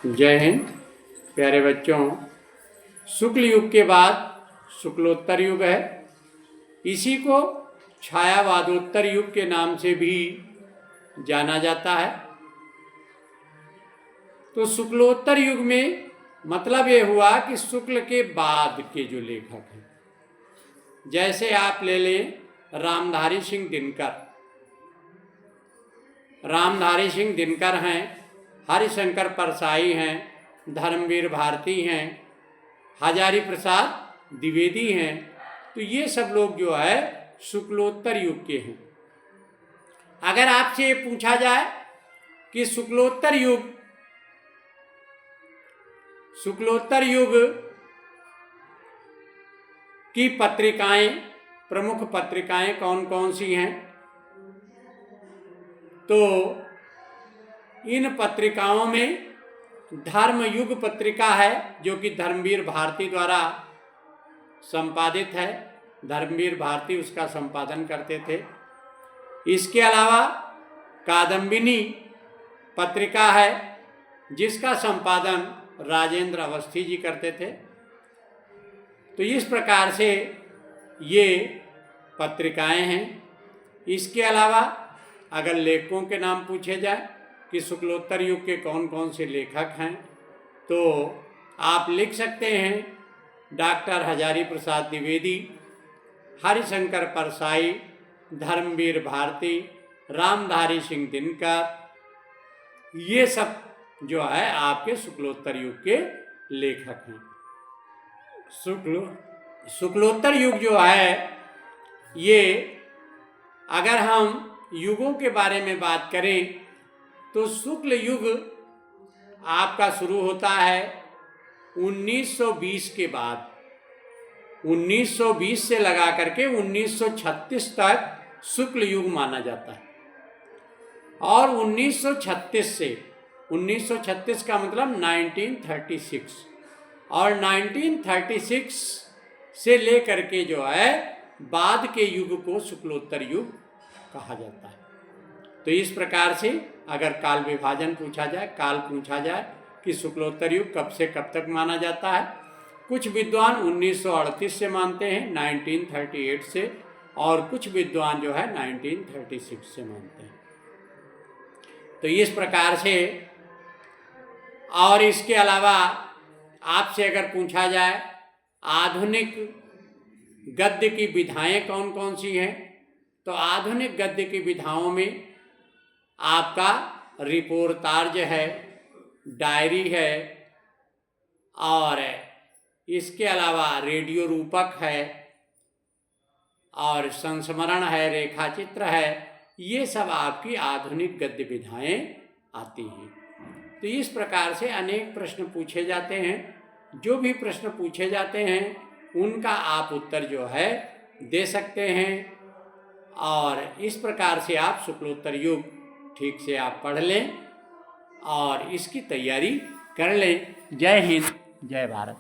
जय हिंद। प्यारे बच्चों, शुक्ल युग के बाद शुक्लोत्तर युग है। इसी को छायावादोत्तर युग के नाम से भी जाना जाता है। तो शुक्लोत्तर युग में मतलब ये हुआ कि शुक्ल के बाद के जो लेखक हैं, जैसे आप ले लें रामधारी सिंह दिनकर। रामधारी सिंह दिनकर हैं, हरिशंकर परसाई हैं, धर्मवीर भारती हैं, हजारी प्रसाद द्विवेदी हैं। तो ये सब लोग जो है शुक्लोत्तर युग के हैं। अगर आपसे ये पूछा जाए कि शुक्लोत्तर युग की पत्रिकाएं, प्रमुख पत्रिकाएं कौन कौन सी हैं, तो इन पत्रिकाओं में धर्मयुग पत्रिका है, जो कि धर्मवीर भारती द्वारा संपादित है। धर्मवीर भारती उसका संपादन करते थे। इसके अलावा कादम्बिनी पत्रिका है, जिसका संपादन राजेंद्र अवस्थी जी करते थे। तो इस प्रकार से ये पत्रिकाएं हैं। इसके अलावा अगर लेखकों के नाम पूछे जाए कि शुक्लोत्तर युग के कौन कौन से लेखक हैं, तो आप लिख सकते हैं डॉक्टर हजारी प्रसाद द्विवेदी, हरिशंकर परसाई, धर्मवीर भारती, रामधारी सिंह दिनकर। ये सब जो है आपके शुक्लोत्तर युग के लेखक हैं। शुक्लोत्तर युग जो है, ये अगर हम युगों के बारे में बात करें तो शुक्ल युग आपका शुरू होता है 1920 के बाद। 1920 से लगा करके 1936 तक शुक्ल युग माना जाता है। और 1936 का मतलब 1936, और 1936 से लेकर के जो है बाद के युग को शुक्लोत्तर युग कहा जाता है। तो इस प्रकार से अगर काल विभाजन पूछा जाए, काल पूछा जाए कि शुक्लोत्तर युग कब से कब तक माना जाता है, कुछ विद्वान 1938 से मानते हैं, 1938 से, और कुछ विद्वान जो है 1936 से मानते हैं। तो इस प्रकार से, और इसके अलावा आपसे अगर पूछा जाए आधुनिक गद्य की विधाएं कौन कौन सी हैं, तो आधुनिक गद्य की विधाओं में आपका रिपोर्टाज है, डायरी है, और इसके अलावा रेडियो रूपक है, और संस्मरण है, रेखाचित्र है। ये सब आपकी आधुनिक गद्य विधाएं आती हैं। तो इस प्रकार से अनेक प्रश्न पूछे जाते हैं। जो भी प्रश्न पूछे जाते हैं उनका आप उत्तर जो है दे सकते हैं। और इस प्रकार से आप शुक्लोत्तर युग ठीक से आप पढ़ लें और इसकी तैयारी कर लें। जय हिंद, जय भारत।